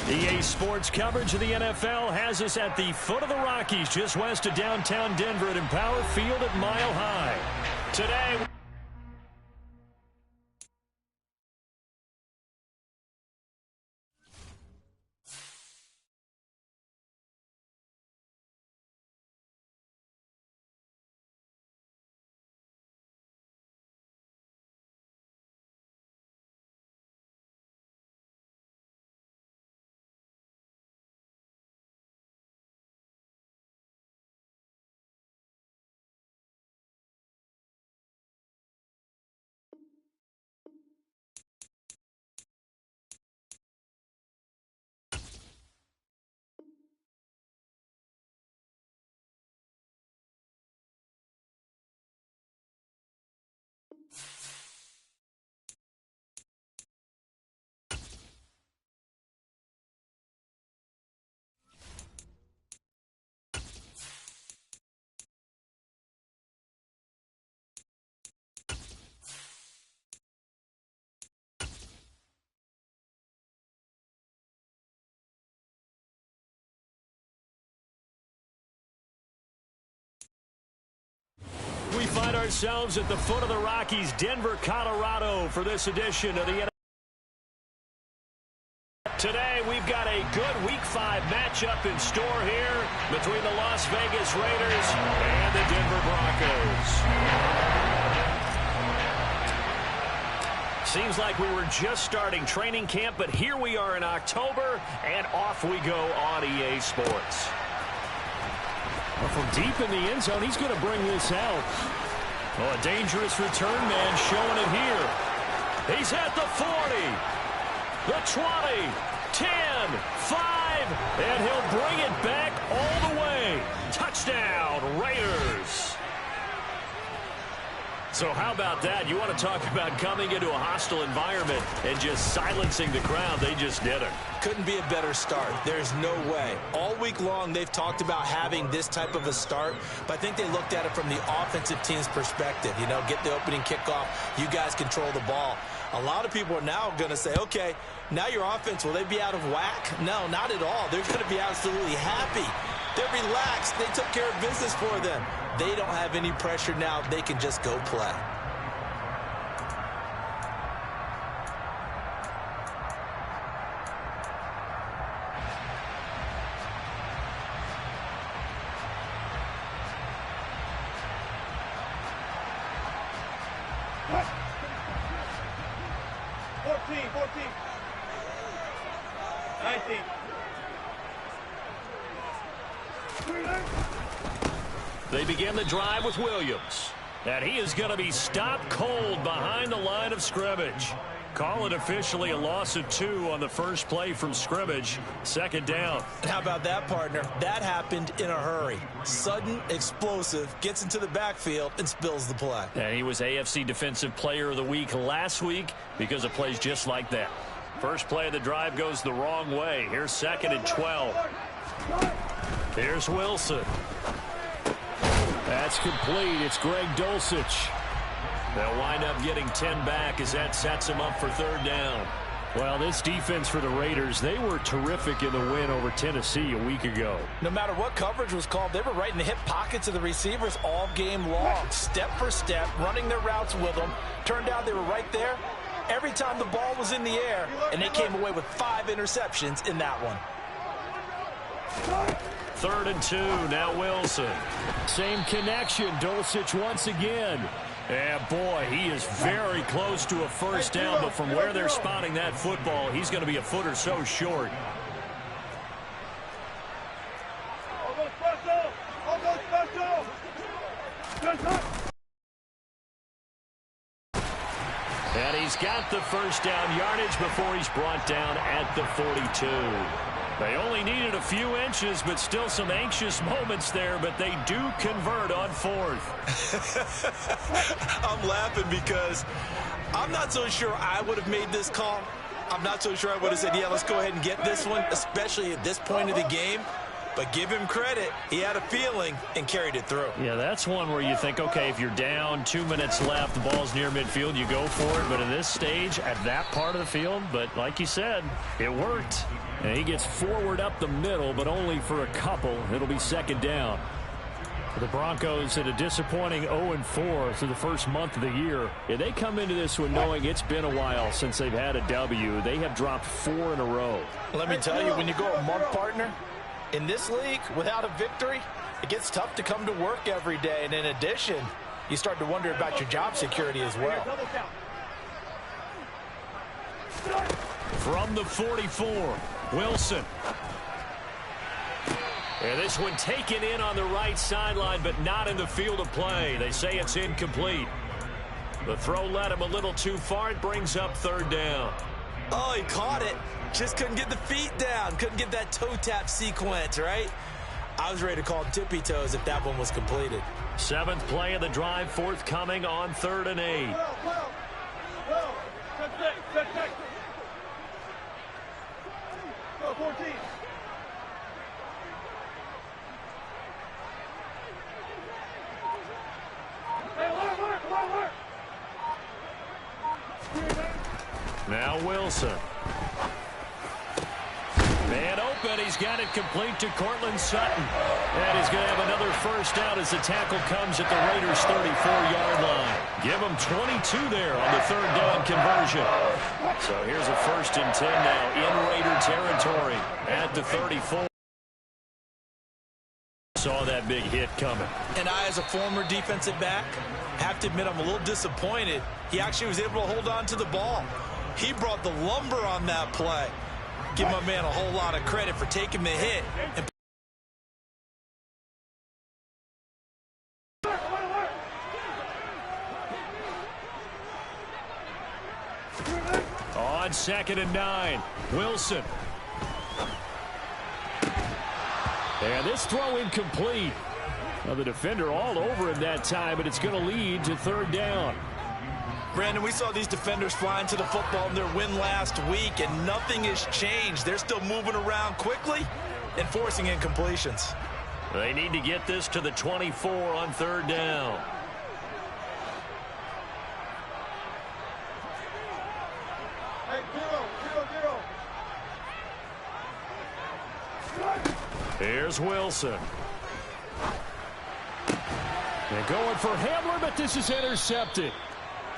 EA Sports coverage of the NFL has us at the foot of the Rockies, just west of downtown Denver at Empower Field at Mile High. Today, we find ourselves at the foot of the Rockies, Denver, Colorado, for this edition of the NFL. Today, we've got a good Week 5 matchup in store here between the Las Vegas Raiders and the Denver Broncos. Seems like we were just starting training camp, but here we are in October, and off we go on EA Sports. Well, from deep in the end zone, he's going to bring this out. Oh, a dangerous return man showing it here. He's at the 40, the 20, 10, 5, and he'll bring it back all the way. Touchdown, Raiders. So how about that? You want to talk about coming into a hostile environment and just silencing the crowd. They just did it. Couldn't be a better start. There's no way. All week long, they've talked about having this type of a start, but I think they looked at it from the offensive team's perspective. You know, get the opening kickoff. You guys control the ball. A lot of people are now going to say, okay, now your offense, will they be out of whack? No, not at all. They're going to be absolutely happy. They're relaxed. They took care of business for them. They don't have any pressure now. They can just go play. They begin the drive with Williams. And he is going to be stopped cold behind the line of scrimmage. Call it officially a loss of 2 on the first play from scrimmage. Second down. How about that, partner? That happened in a hurry. Sudden, explosive, gets into the backfield and spills the play. And he was AFC Defensive Player of the Week last week because of plays just like that. First play of the drive goes the wrong way. Here's 2nd and 12. Here's Wilson. That's complete. It's Greg Dulcich. They'll wind up getting 10 back as that sets him up for 3rd down. Well, this defense for the Raiders, they were terrific in the win over Tennessee a week ago. No matter what coverage was called, they were right in the hip pockets of the receivers all game long. Step for step, running their routes with them. Turned out they were right there every time the ball was in the air, and they came away with 5 interceptions in that one. 3rd and 2, now Wilson. Same connection, Dulcich once again. Yeah, boy, he is very close to a first down, but from where they're spotting that football, he's going to be a foot or so short. And he's got the first down yardage before he's brought down at the 42. They only needed a few inches, but still some anxious moments there, but they do convert on 4th. I'm laughing because I'm not so sure I would have made this call. I'm not so sure I would have said, yeah, let's go ahead and get this one, especially at this point of the game. But give him credit. He had a feeling and carried it through. Yeah, that's one where you think, okay, if you're down, 2 minutes left, the ball's near midfield, you go for it. But at this stage, at that part of the field, but like you said, it worked. And he gets forward up the middle, but only for a couple. It'll be second down. The Broncos at a disappointing 0-4 through the first month of the year. Yeah, they come into this one knowing it's been a while since they've had a W. They have dropped 4 in a row. Let me tell you, when you go a month, partner, in this league, without a victory, it gets tough to come to work every day. And in addition, you start to wonder about your job security as well. From the 44, Wilson. And this one taken in on the right sideline, but not in the field of play. They say it's incomplete. The throw led him a little too far. It brings up third down. Oh, he caught it. Just couldn't get the feet down. Couldn't get that toe tap sequence, right? I was ready to call tippy toes if that one was completed. 7th play of the drive, forthcoming on 3rd and 8. Go 14. Now Wilson. Man open. He's got it complete to Cortland Sutton. And he's going to have another first down as the tackle comes at the Raiders' 34-yard line. Give him 22 there on the third down conversion. So here's a 1st and 10 now in Raider territory at the 34. Saw that big hit coming. And I, as a former defensive back, have to admit I'm a little disappointed. He actually was able to hold on to the ball. He brought the lumber on that play. Give my man a whole lot of credit for taking the hit. On 2nd and 9, Wilson. And this throw incomplete. Now the defender all over him that time, but it's going to lead to third down. Brandon, we saw these defenders flying to the football in their win last week, and nothing has changed. They're still moving around quickly and forcing incompletions. They need to get this to the 24 on third down. Hey, zero. Here's Wilson. They're going for Hamler, but this is intercepted.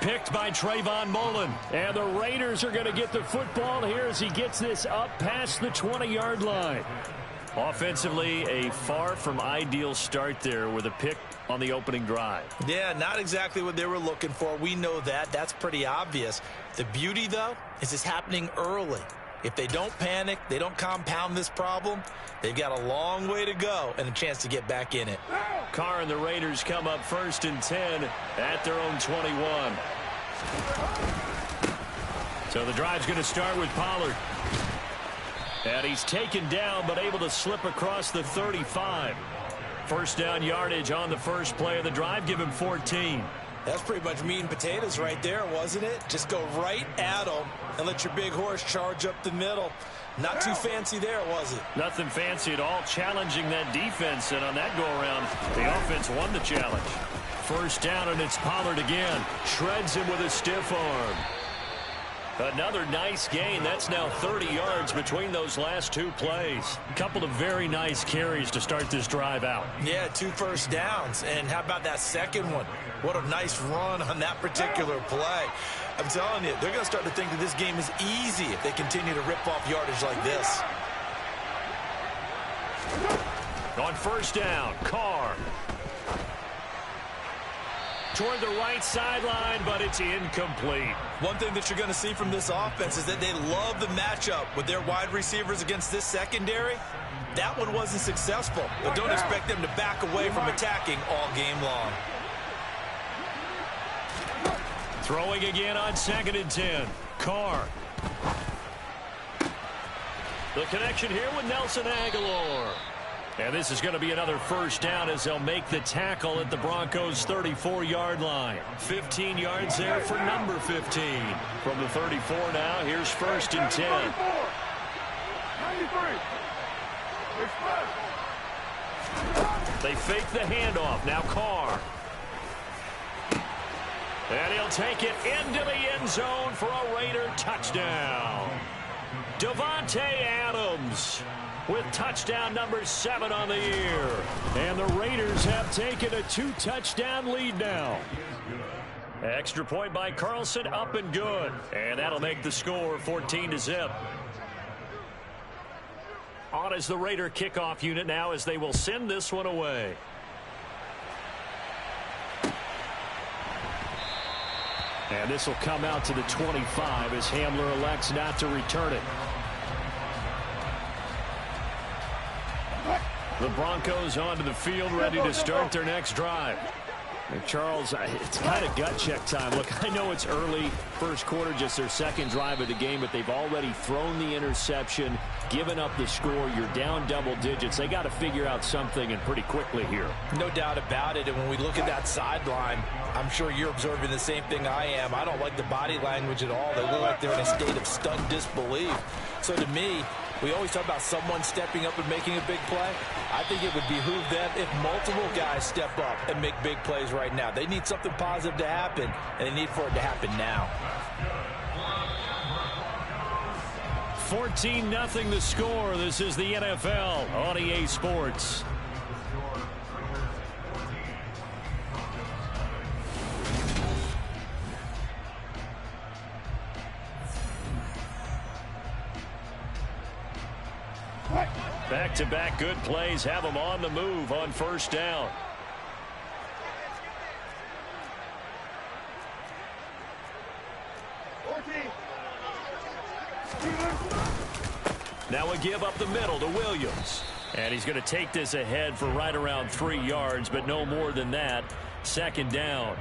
Picked by Trayvon Mullen. And the Raiders are going to get the football here as he gets this up past the 20-yard line. Offensively, a far from ideal start there with a pick on the opening drive. Yeah, not exactly what they were looking for. We know that. That's pretty obvious. The beauty, though, is it's happening early. If they don't panic, they don't compound this problem, they've got a long way to go and a chance to get back in it. Carr and the Raiders come up 1st and 10 at their own 21. So the drive's going to start with Pollard. And he's taken down but able to slip across the 35. First down yardage on the first play of the drive. Give him 14. That's pretty much meat and potatoes right there, wasn't it? Just go right at them and let your big horse charge up the middle. Not too fancy there, was it? Nothing fancy at all, challenging that defense. And on that go-around, the offense won the challenge. First down, and it's Pollard again. Shreds him with a stiff arm. Another nice gain. That's now 30 yards between those last two plays. A couple of very nice carries to start this drive out. Yeah, 2 first downs. And how about that second one? What a nice run on that particular play. I'm telling you, they're going to start to think that this game is easy if they continue to rip off yardage like this. On first down, Carr. Toward the right sideline, but it's incomplete. One thing that you're going to see from this offense is that they love the matchup with their wide receivers against this secondary. That one wasn't successful, but don't expect them to back away from attacking all game long. Throwing again on 2nd and 10. Carr. The connection here with Nelson Aguilar. And this is going to be another first down as they'll make the tackle at the Broncos' 34-yard line. 15 yards there for number 15. From the 34 now, here's 1st and 10. 93. Express. They fake the handoff. Now Carr. And he'll take it into the end zone for a Raider touchdown. Davante Adams with touchdown number 7 on the year. And the Raiders have taken a 2-touchdown lead now. Extra point by Carlson, up and good. And that'll make the score 14-0. On is the Raider kickoff unit now as they will send this one away. And this will come out to the 25 as Hamler elects not to return it. The Broncos onto the field, ready to start their next drive. And Charles, it's kind of gut check time. Look, I know it's early, first quarter, just their second drive of the game, but they've already thrown the interception, given up the score. You're down double digits. They got to figure out something, and pretty quickly here. No doubt about it. And when we look at that sideline, I'm sure you're observing the same thing I am. I don't like the body language at all. They look like they're in a state of stunned disbelief. So to me, we always talk about someone stepping up and making a big play. I think it would behoove them if multiple guys step up and make big plays right now. They need something positive to happen, and they need for it to happen now. 14-0 the score. This is the NFL on EA Sports. Back-to-back good plays have them on the move on first down. Now a give up the middle to Williams. And he's going to take this ahead for right around 3 yards, but no more than that. Second down.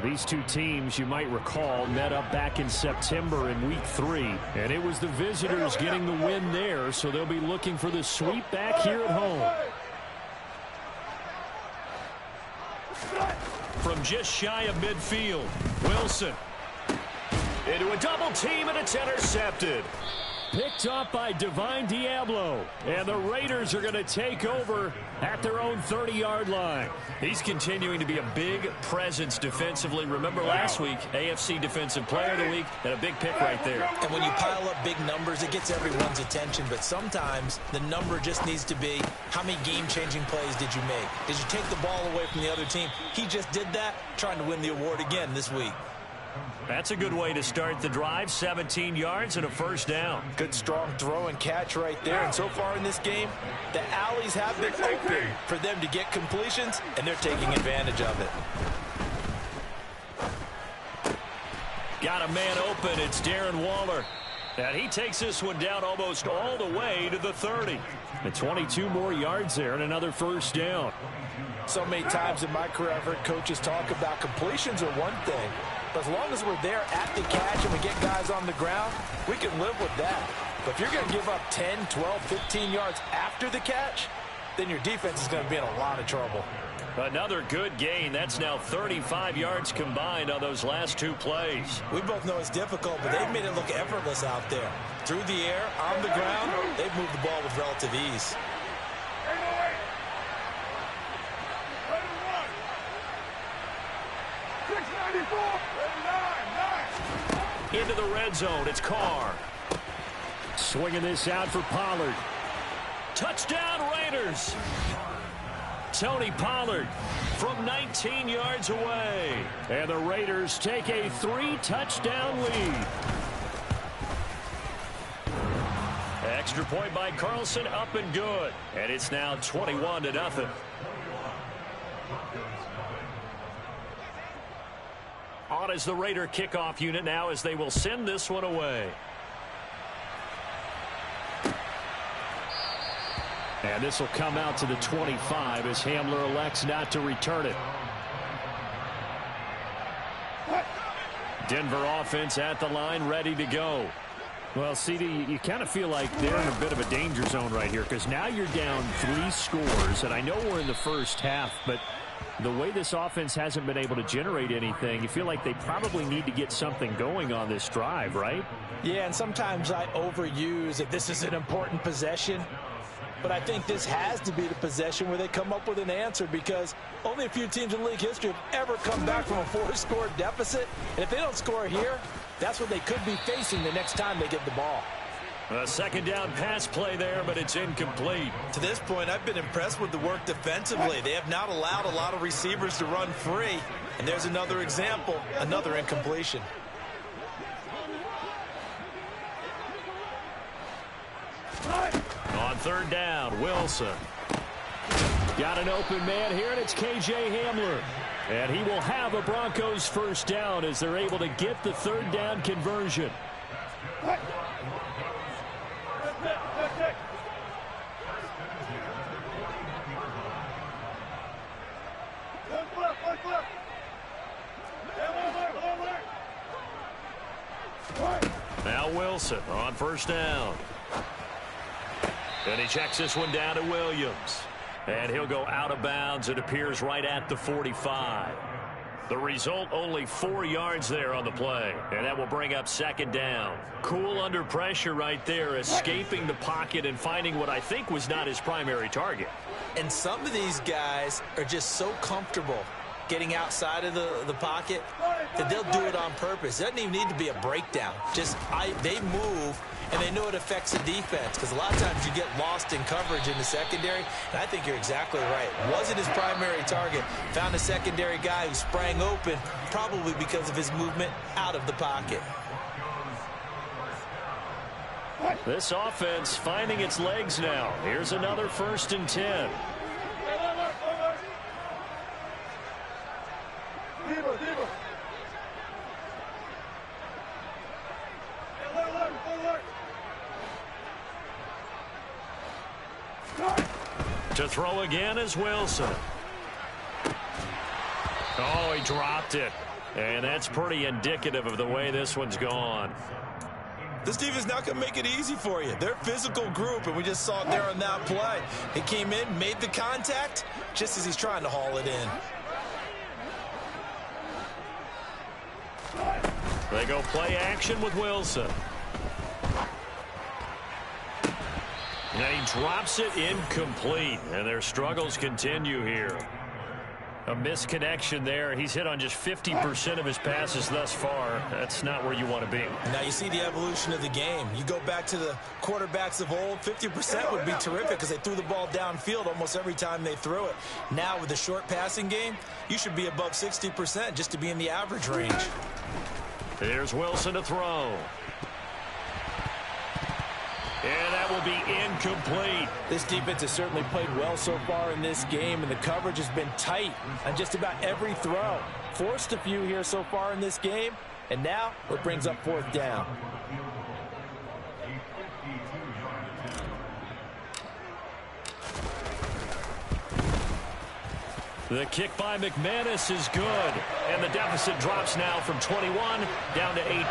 These two teams, you might recall, met up back in September in Week 3. And it was the visitors getting the win there, so they'll be looking for the sweep back here at home. From just shy of midfield, Wilson. Into a double team, and it's intercepted. Picked up by Divine Diablo. And the Raiders are going to take over at their own 30-yard line. He's continuing to be a big presence defensively. Remember last week, AFC Defensive Player of the Week, and a big pick right there. And when you pile up big numbers, it gets everyone's attention. But sometimes the number just needs to be, how many game-changing plays did you make? Did you take the ball away from the other team? He just did that, trying to win the award again this week. That's a good way to start the drive. 17 yards and a first down. Good strong throw and catch right there. And so far in this game, the alleys have been open for them to get completions, and they're taking advantage of it. Got a man open. It's Darren Waller. And he takes this one down almost all the way to the 30. And 22 more yards there and another first down. So many times in my career, I've heard coaches talk about completions are one thing. But as long as we're there at the catch and we get guys on the ground, we can live with that. But if you're going to give up 10, 12, 15 yards after the catch, then your defense is going to be in a lot of trouble. Another good gain. That's now 35 yards combined on those last two plays. We both know it's difficult, but they've made it look effortless out there. Through the air, on the ground, they've moved the ball with relative ease. Into the red zone, it's Carr. Swinging this out for Pollard. Touchdown Raiders. Tony Pollard from 19 yards away. And the Raiders take a 3-touchdown lead. Extra point by Carlson, up and good. And it's now 21-0. On is the Raider kickoff unit now as they will send this one away. And this will come out to the 25 as Hamler elects not to return it. Denver offense at the line, ready to go. Well, CD, you kind of feel like they're in a bit of a danger zone right here because now you're down 3 scores, and I know we're in the first half, but the way this offense hasn't been able to generate anything, you feel like they probably need to get something going on this drive, right? Yeah, and sometimes I overuse if this is an important possession. but I think this has to be the possession where they come up with an answer, because only a few teams in league history have ever come back from a 4-score deficit. And if they don't score here, that's what they could be facing the next time they get the ball. A second down pass play there, but it's incomplete. To this point, I've been impressed with the work defensively. They have not allowed a lot of receivers to run free. And there's another example, another incompletion. On third down, Wilson. Got an open man here, and it's K.J. Hamler. And he will have a Broncos first down as they're able to get the third down conversion. Now Wilson on first down. And he checks this one down to Williams. And he'll go out of bounds. It appears right at the 45. The result, only 4 yards there on the play. And that will bring up second down. Cool under pressure right there, escaping the pocket and finding what I think was not his primary target. And some of these guys are just so comfortable getting outside of the pocket that they'll do it on purpose. It doesn't even need to be a breakdown. Just they move, and they know it affects the defense, because a lot of times you get lost in coverage in the secondary, and I think you're exactly right. Wasn't his primary target. Found a secondary guy who sprang open, probably because of his movement out of the pocket. This offense finding its legs now. Here's another 1st and 10. To throw again is Wilson. Oh, he dropped it. And that's pretty indicative of the way this one's gone. This defense not going to make it easy for you. They're a physical group, and we just saw it there on that play. He came in, made the contact, just as he's trying to haul it in. They go play action with Wilson. And he drops it incomplete, and their struggles continue here. A misconnection there. He's hit on just 50% of his passes thus far. That's not where you want to be. Now you see the evolution of the game. You go back to the quarterbacks of old, 50% would be terrific because they threw the ball downfield almost every time they threw it. Now with the short passing game, you should be above 60% just to be in the average range. Here's Wilson to throw. And that will be incomplete. This defense has certainly played well so far in this game, and the coverage has been tight on just about every throw. Forced a few here so far in this game, and now it brings up 4th down. The kick by McManus is good, and the deficit drops now from 21 down to 18.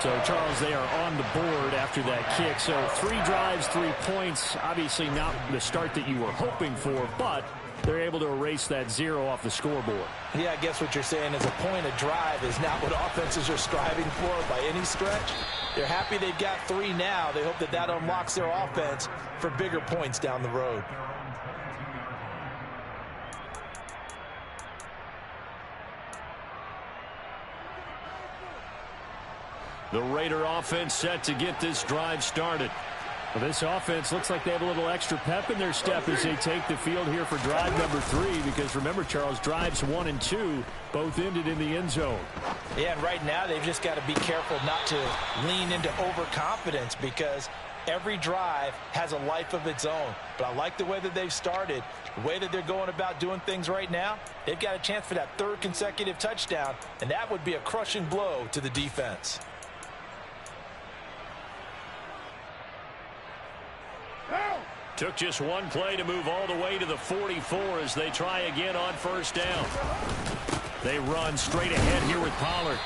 So, Charles, they are on the board after that kick. So 3 drives, 3 points. Obviously not the start that you were hoping for, but they're able to erase that 0 off the scoreboard. Yeah, I guess what you're saying is a point of drive is not what offenses are striving for by any stretch. They're happy they've got 3 now. They hope that that unlocks their offense for bigger points down the road. The Raider offense set to get this drive started. Well, this offense looks like they have a little extra pep in their step as they take the field here for drive number 3, because remember, Charles, drives 1 and 2 both ended in the end zone. Yeah, and right now they've just got to be careful not to lean into overconfidence, because every drive has a life of its own. But I like the way that they've started, the way that they're going about doing things right now. They've got a chance for that 3rd consecutive touchdown, and that would be a crushing blow to the defense. Took just 1 play to move all the way to the 44 as they try again on first down. They run straight ahead here with Pollard.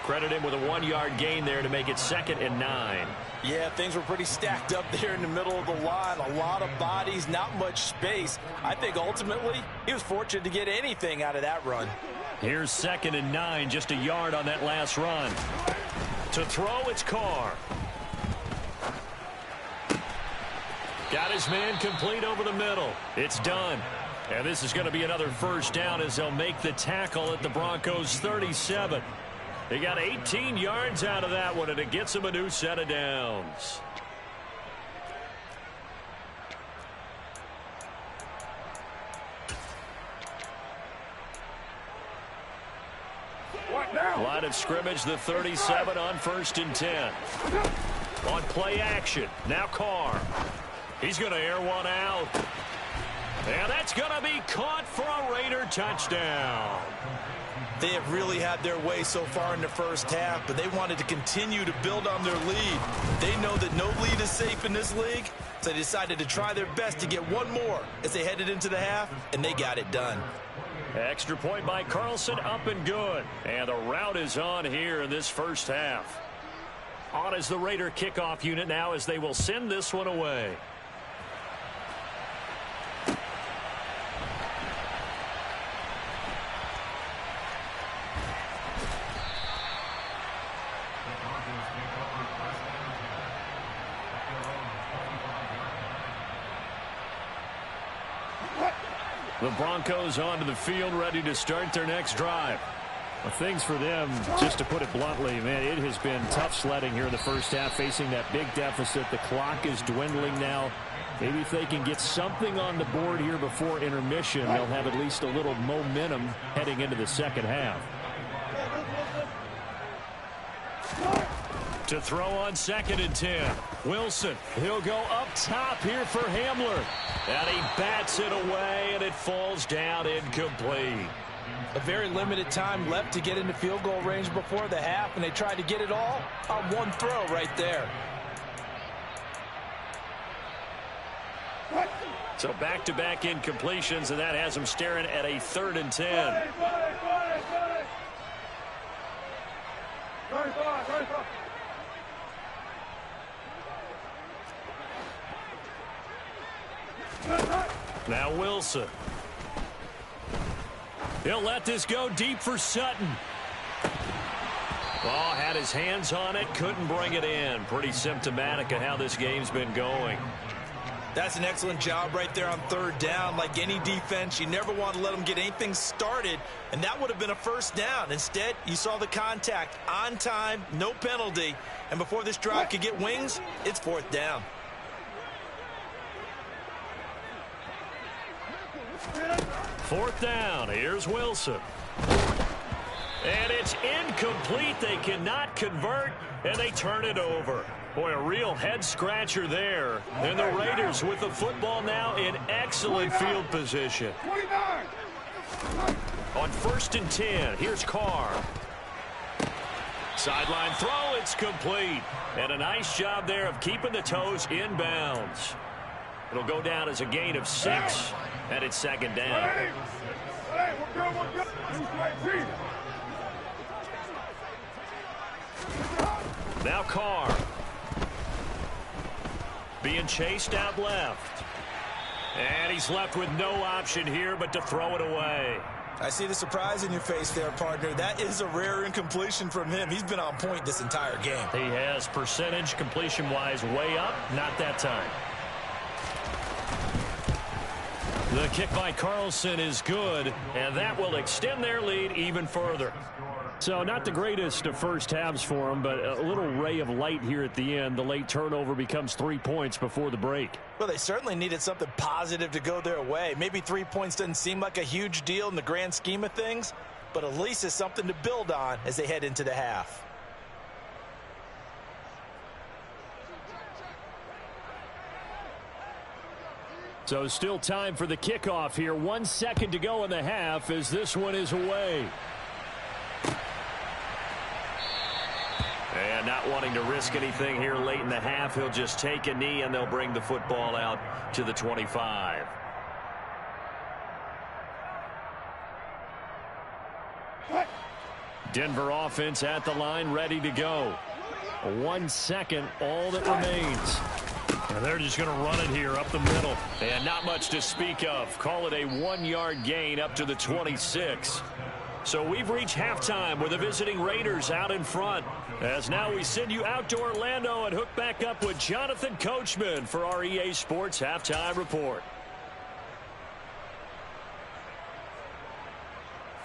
Credit him with a 1-yard gain there to make it 2nd and 9. Yeah, things were pretty stacked up there in the middle of the line. A lot of bodies, not much space. I think ultimately he was fortunate to get anything out of that run. Here's 2nd and 9, just a yard on that last run. To throw, it's Carr. Got his man complete over the middle. It's done. And this is going to be another first down as they'll make the tackle at the Broncos 37. They got 18 yards out of that one, and it gets them a new set of downs. Line of scrimmage, the 37 on 1st and 10. On play action, now Carr. He's going to air one out. And that's going to be caught for a Raider touchdown. They have really had their way so far in the first half, but they wanted to continue to build on their lead. They know that no lead is safe in this league, so they decided to try their best to get one more as they headed into the half, and they got it done. Extra point by Carlson, up and good. And the route is on here in this first half. On is the Raider kickoff unit now as they will send this one away. The Broncos onto the field, ready to start their next drive. Well, things for them, just to put it bluntly, man, it has been tough sledding here in the first half, facing that big deficit. The clock is dwindling now. Maybe if they can get something on the board here before intermission, they'll have at least a little momentum heading into the second half. To throw on 2nd and 10. Wilson, he'll go up top here for Hamler. And he bats it away, and it falls down incomplete. A very limited time left to get into field goal range before the half, and they tried to get it all on one throw right there. So back-to-back incompletions, and that has them staring at a 3rd and 10. Now Wilson. He'll let this go deep for Sutton. Oh, had his hands on it, couldn't bring it in. Pretty symptomatic of how this game's been going. That's an excellent job right there on 3rd down. Like any defense, you never want to let them get anything started, and that would have been a first down. Instead, you saw the contact on time, no penalty, and before this drive could get wings, it's 4th down. Fourth down. Here's Wilson. And it's incomplete. They cannot convert, and they turn it over. Boy, a real head-scratcher there. And the Raiders with the football now in excellent field position. On 1st and 10, here's Carr. Sideline throw, it's complete. And a nice job there of keeping the toes in bounds. It'll go down as a gain of 6, and it's 2nd down. Now Carr. Being chased out left. And he's left with no option here but to throw it away. I see the surprise in your face there, partner. That is a rare incompletion from him. He's been on point this entire game. He has percentage completion-wise way up. Not that time. The kick by Carlson is good, and that will extend their lead even further. So not the greatest of first halves for them, but a little ray of light here at the end. The late turnover becomes 3 points before the break. Well, they certainly needed something positive to go their way. Maybe 3 points doesn't seem like a huge deal in the grand scheme of things, but at least it's something to build on as they head into the half. So still time for the kickoff here. 1 second to go in the half as this one is away. And not wanting to risk anything here late in the half, he'll just take a knee and they'll bring the football out to the 25. Denver offense at the line, ready to go. 1 second, all that remains. And they're just going to run it here up the middle. And not much to speak of. Call it a 1-yard gain up to the 26. So we've reached halftime with the visiting Raiders out in front. As now we send you out to Orlando and hook back up with Jonathan Coachman for our EA Sports Halftime Report.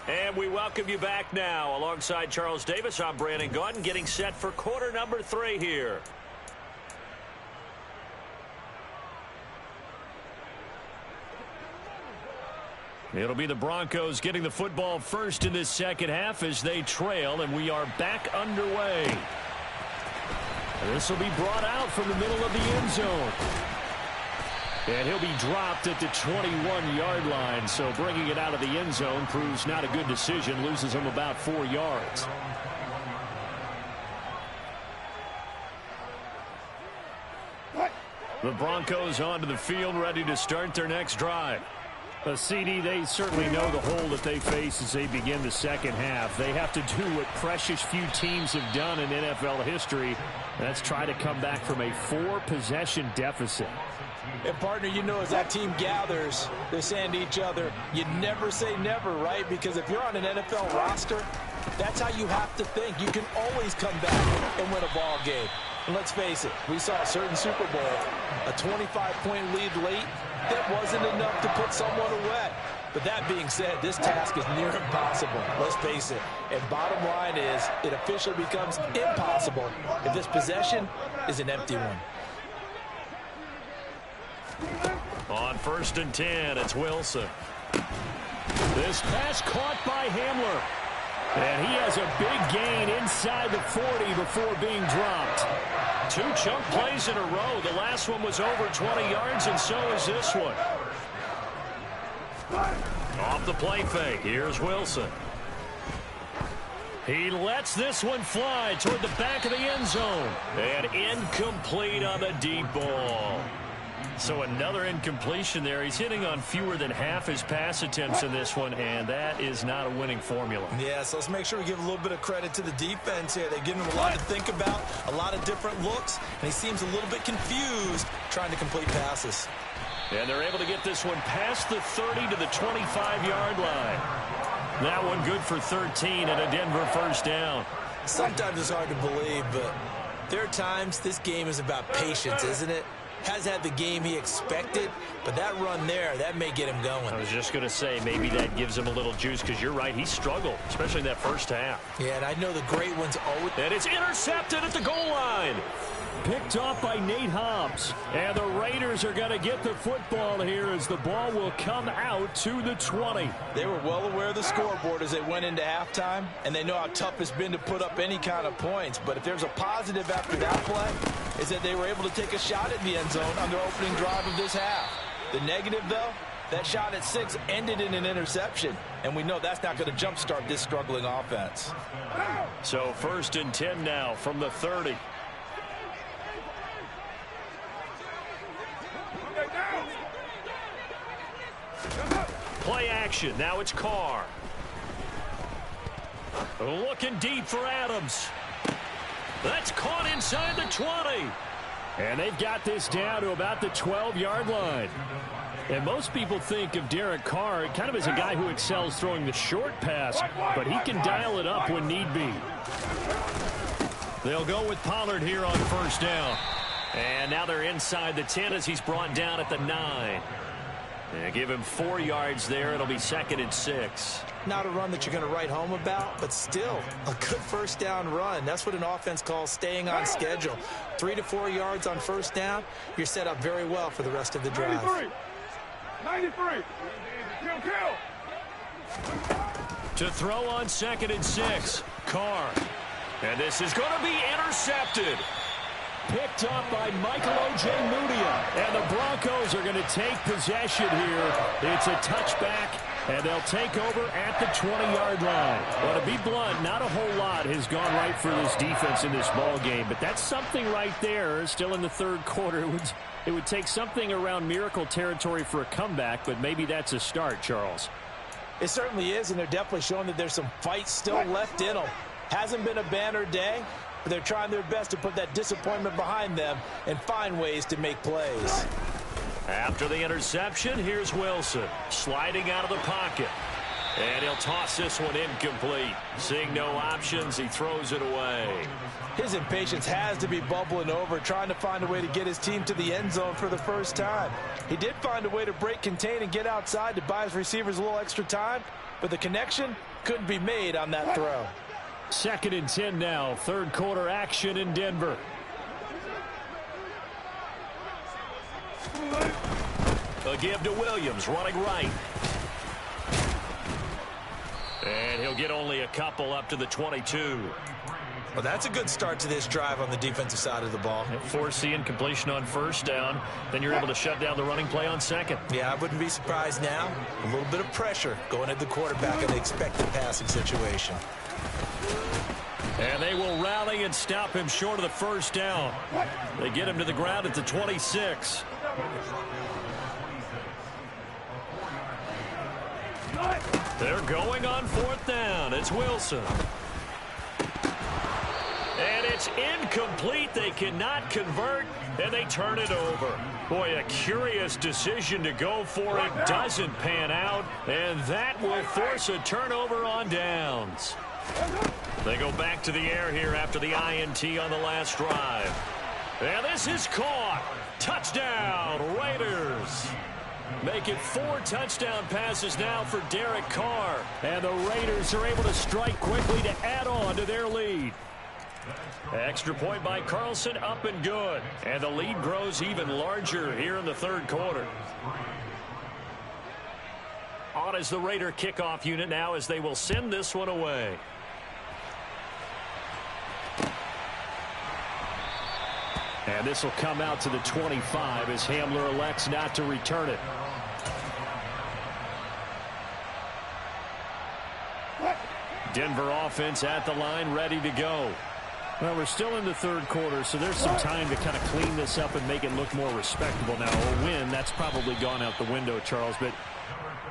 And we welcome you back now. Alongside Charles Davis, I'm Brandon Gaudin, getting set for quarter number 3 here. It'll be the Broncos getting the football first in this second half as they trail, and we are back underway. This will be brought out from the middle of the end zone. And he'll be dropped at the 21-yard line, so bringing it out of the end zone proves not a good decision, loses him about 4 yards. The Broncos onto the field, ready to start their next drive. CD, they certainly know the hole that they face as they begin the second half. They have to do what precious few teams have done in NFL history. That's try to come back from a 4-possession deficit. And, partner, you know, as that team gathers, they're saying to each other, you never say never, right? Because if you're on an NFL roster, that's how you have to think. You can always come back and win a ball game. And let's face it, we saw a certain Super Bowl, a 25-point lead late. That wasn't enough to put someone away. But that being said, this task is near impossible. Let's face it. And bottom line is, it officially becomes impossible if this possession is an empty one. On 1st and 10, it's Wilson. This pass caught by Hamler. And he has a big gain inside the 40 before being dropped. 2 chunk plays in a row. The last one was over 20 yards, and so is this one. Off the play fake. Here's Wilson. He lets this one fly toward the back of the end zone. And incomplete on the deep ball. So another incompletion there. He's hitting on fewer than half his pass attempts in this one, and that is not a winning formula. Yeah, so let's make sure we give a little bit of credit to the defense here. They're giving him a lot to think about, a lot of different looks, and he seems a little bit confused trying to complete passes. And they're able to get this one past the 30 to the 25-yard line. That one good for 13 and a Denver first down. Sometimes it's hard to believe, but there are times this game is about patience, isn't it? Has had the game he expected, but that run there, that may get him going. I was just going to say, maybe that gives him a little juice, because you're right, he struggled, especially in that first half. Yeah, and I know the great ones always... And it's intercepted at the goal line. Picked off by Nate Hobbs. And the Raiders are going to get the football here as the ball will come out to the 20. They were well aware of the scoreboard as they went into halftime, and they know how tough it's been to put up any kind of points. But if there's a positive after that play, is that they were able to take a shot at the end zone on their opening drive of this half. The negative, though, that shot at 6 ended in an interception, and we know that's not going to jumpstart this struggling offense. So 1st and 10 now from the 30. Play action. Now it's Carr. Looking deep for Adams. That's caught inside the 20. And they've got this down to about the 12-yard line. And most people think of Derek Carr kind of as a guy who excels throwing the short pass, but he can dial it up when need be. They'll go with Pollard here on 1st down. And now they're inside the 10 as he's brought down at the 9. Yeah, give him 4 yards there. It'll be 2nd and 6. Not a run that you're going to write home about, but still a good 1st down run. That's what an offense calls staying on schedule. 3 to 4 yards on 1st down. You're set up very well for the rest of the drive. 93. To throw on 2nd and 6. Carr. And this is going to be intercepted. Picked up by Michael Ojemudia. And the Broncos are going to take possession here. It's a touchback, and they'll take over at the 20-yard line. Well, to be blunt, not a whole lot has gone right for this defense in this ball game, but that's something right there. Still in the 3rd quarter. It would take something around miracle territory for a comeback, but maybe that's a start, Charles. It certainly is, and they're definitely showing that there's some fight still left in them. Hasn't been a banner day, but they're trying their best to put that disappointment behind them and find ways to make plays. After the interception, here's Wilson sliding out of the pocket. And he'll toss this one incomplete. Seeing no options, he throws it away. His impatience has to be bubbling over, trying to find a way to get his team to the end zone for the first time. He did find a way to break, contain, and get outside to buy his receivers a little extra time, but the connection couldn't be made on that throw. 2nd and 10 now. Third quarter action in Denver. A give to Williams, running right. And he'll get only a couple up to the 22. Well, that's a good start to this drive on the defensive side of the ball. Force the incompletion on first down. Then you're able to shut down the running play on second. Yeah, I wouldn't be surprised now. A little bit of pressure going at the quarterback in the expected passing situation. And they will rally and stop him short of the first down. They get him to the ground at the 26. They're going on 4th down. It's Wilson. And it's incomplete. They cannot convert, and they turn it over. Boy, a curious decision to go for it. Doesn't pan out, and that will force a turnover on downs. They go back to the air here after the INT on the last drive. And this is caught. Touchdown, Raiders. Make it 4 touchdown passes now for Derek Carr. And the Raiders are able to strike quickly to add on to their lead. Extra point by Carlson, up and good. And the lead grows even larger here in the third quarter. On is the Raider kickoff unit now as they will send this one away. And this will come out to the 25 as Hamler elects not to return it. Denver offense at the line, ready to go. Well, we're still in the third quarter, so there's some time to kind of clean this up and make it look more respectable. Now, a win, that's probably gone out the window, Charles, but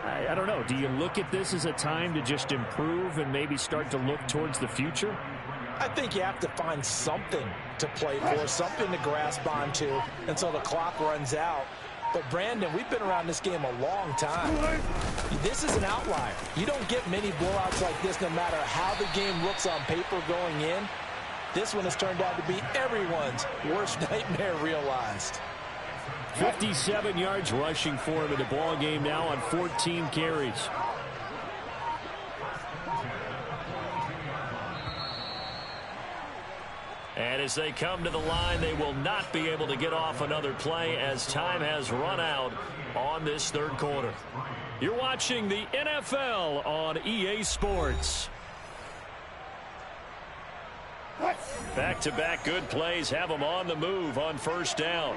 I don't know. Do you look at this as a time to just improve and maybe start to look towards the future? I think you have to find something to play for, something to grasp onto until the clock runs out. But, Brandon, we've been around this game a long time. This is an outlier. You don't get many blowouts like this no matter how the game looks on paper going in. This one has turned out to be everyone's worst nightmare realized. 57 yards rushing for him in the ball game now on 14 carries. And as they come to the line, they will not be able to get off another play as time has run out on this third quarter. You're watching the NFL on EA Sports. Back-to-back good plays have them on the move on first down.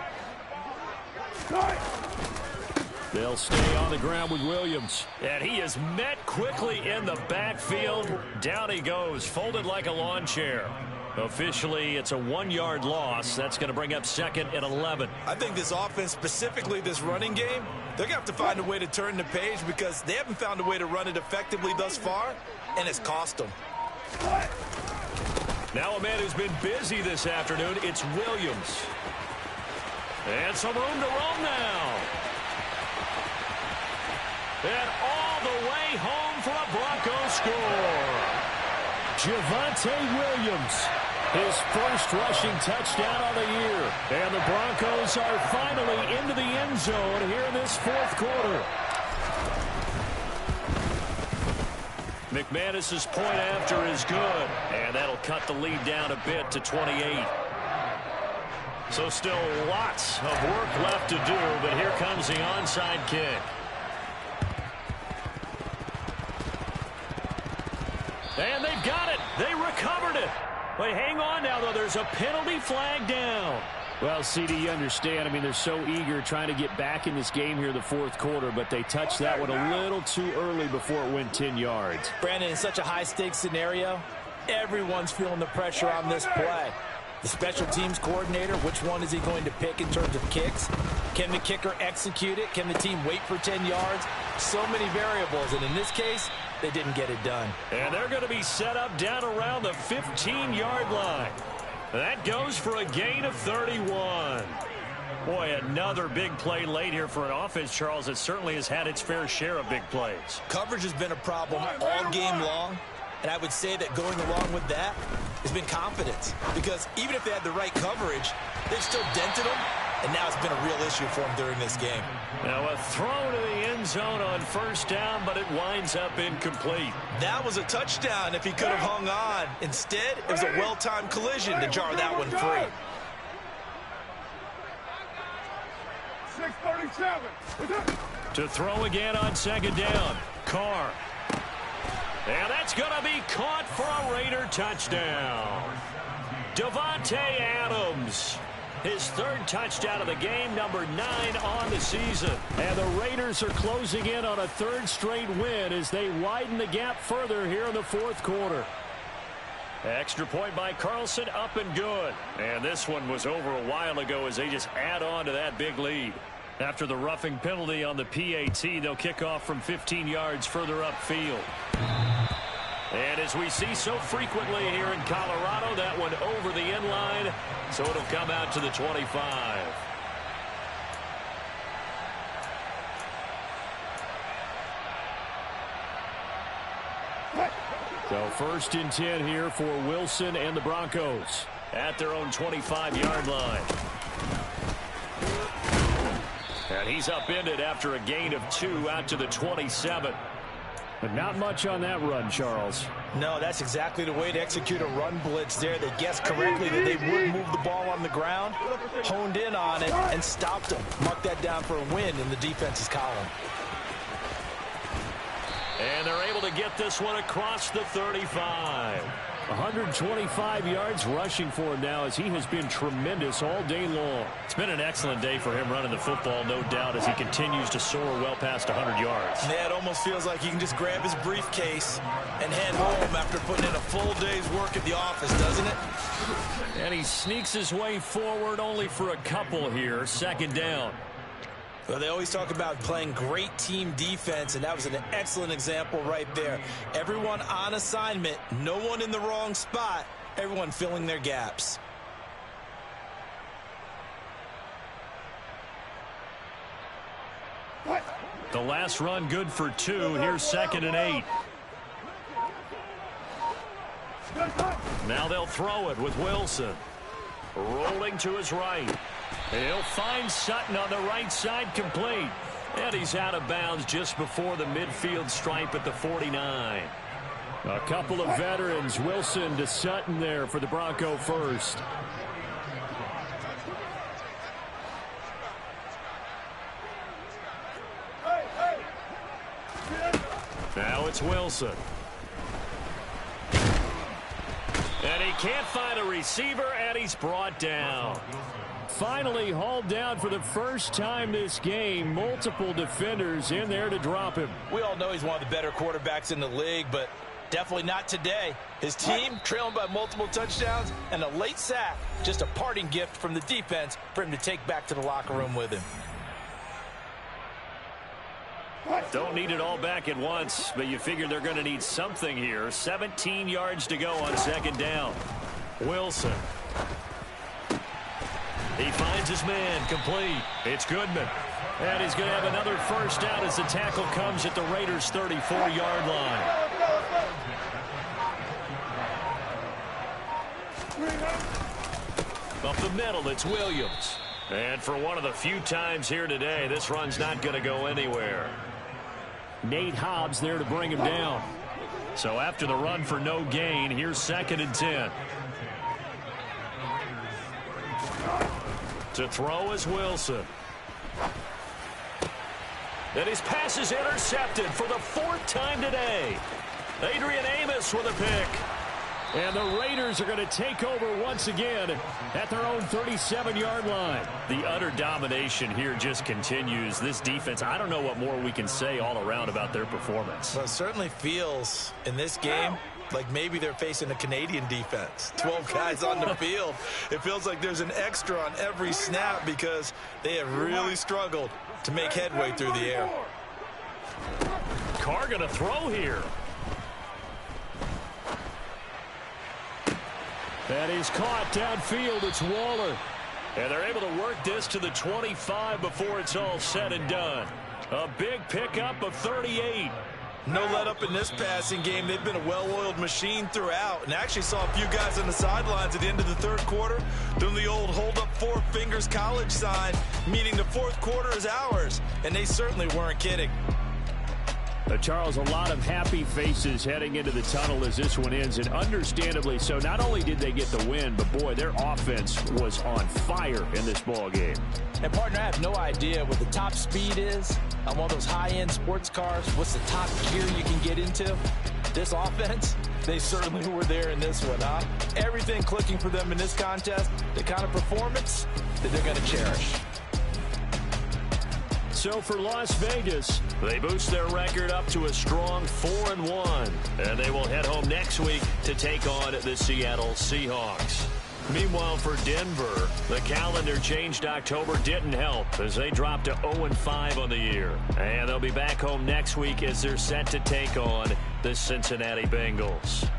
They'll stay on the ground with Williams. And he is met quickly in the backfield. Down he goes, folded like a lawn chair. Officially, it's a 1-yard loss. That's going to bring up 2nd and 11. I think this offense, specifically this running game, they're going to have to find a way to turn the page because they haven't found a way to run it effectively thus far, and it's cost them. Now a man who's been busy this afternoon, it's Williams. And some room to roam now. And all the way home for a Broncos score. Javonte Williams, his first rushing touchdown on the year. And the Broncos are finally into the end zone here in this fourth quarter. McManus's point after is good. And that'll cut the lead down a bit to 28. So still lots of work left to do, but here comes the onside kick. And they've got it. They recovered it. But hang on now, though. There's a penalty flag down. Well, CD, you understand. I mean, they're so eager trying to get back in this game here in the fourth quarter, but they touched that one a little too early before it went 10 yards. Brandon, in such a high-stakes scenario, everyone's feeling the pressure on this play. The special teams coordinator, which one is he going to pick in terms of kicks? Can the kicker execute it? Can the team wait for 10 yards? So many variables, and in this case, they didn't get it done. And they're going to be set up down around the 15-yard line. That goes for a gain of 31. Boy, another big play late here for an offense, Charles, that certainly has had its fair share of big plays. Coverage has been a problem all game long, and I would say that going along with that has been confidence. Because even if they had the right coverage, they've still dented them, and now it's been a real issue for them during this game. Now a throw to the end zone on first down, but it winds up incomplete. That was a touchdown if he could have hung on. Instead, it was a well-timed collision to jar that one free. 6:37. To throw again on second down. Carr. And that's going to be caught for a Raider touchdown. Davante Adams. His third touchdown of the game, number 9 on the season. And the Raiders are closing in on a third straight win as they widen the gap further here in the fourth quarter. Extra point by Carlson, up and good. And this one was over a while ago as they just add on to that big lead. After the roughing penalty on the PAT, they'll kick off from 15 yards further upfield. And as we see so frequently here in Colorado, that one over the end line, so it'll come out to the 25. So first and 10 here for Wilson and the Broncos at their own 25-yard line. And he's upended after a gain of 2 out to the 27. But not much on that run, Charles. No, that's exactly the way to execute a run blitz there. They guessed correctly that they would move the ball on the ground, honed in on it, and stopped them. Mark that down for a win in the defense's column. And they're able to get this one across the 35. 125 yards rushing for him now as he has been tremendous all day long. It's been an excellent day for him running the football, no doubt, as he continues to soar well past 100 yards. Yeah, it almost feels like he can just grab his briefcase and head home after putting in a full day's work at the office, doesn't it? And he sneaks his way forward only for a couple here. Second down. Well, they always talk about playing great team defense, and that was an excellent example right there. Everyone on assignment, no one in the wrong spot, everyone filling their gaps. The last run good for 2. Here's second and 8. Now they'll throw it with Wilson. Rolling to his right. He'll find Sutton on the right side, complete. And he's out of bounds just before the midfield stripe at the 49. A couple of veterans, Wilson to Sutton there for the Bronco first. Now it's Wilson. And he can't find a receiver, and he's brought down. Finally hauled down for the first time this game. Multiple defenders in there to drop him. We all know he's one of the better quarterbacks in the league, but definitely not today. His team trailing by multiple touchdowns and a late sack. Just a parting gift from the defense for him to take back to the locker room with him. Don't need it all back at once, but you figure they're going to need something here. 17 yards to go on second down. Wilson. He finds his man, complete. It's Goodman. And he's going to have another first down as the tackle comes at the Raiders' 34-yard line. Up the middle, it's Williams. And for one of the few times here today, this run's not going to go anywhere. Nate Hobbs there to bring him down. So after the run for no gain, here's second and 10. To throw is Wilson. And his pass is intercepted for the 4th time today. Adrian Amos with a pick. And the Raiders are going to take over once again at their own 37-yard line. The utter domination here just continues. This defense, I don't know what more we can say all around about their performance. Well, it certainly feels in this game like maybe they're facing a Canadian defense. 12 guys on the field. It feels like there's an extra on every snap because they have really struggled to make headway through the air. Carr going to throw here. That is caught downfield. It's Waller. And they're able to work this to the 25 before it's all said and done. A big pickup of 38. No let up in this passing game. They've been a well-oiled machine throughout, and actually saw a few guys on the sidelines at the end of the third quarter doing the old hold up four fingers college sign, meaning the fourth quarter is ours, and they certainly weren't kidding. Charles, a lot of happy faces heading into the tunnel as this one ends, and understandably so. Not only did they get the win, but boy, their offense was on fire in this ball game. And partner, I have no idea what the top speed is on one of those high-end sports cars. What's the top gear you can get into? This offense, they certainly were there in this one, huh? Everything clicking for them in this contest, the kind of performance that they're going to cherish. So for Las Vegas, they boost their record up to a strong 4-1. And they will head home next week to take on the Seattle Seahawks. Meanwhile, for Denver, the calendar changed October didn't help as they dropped to 0-5 on the year. And they'll be back home next week as they're set to take on the Cincinnati Bengals.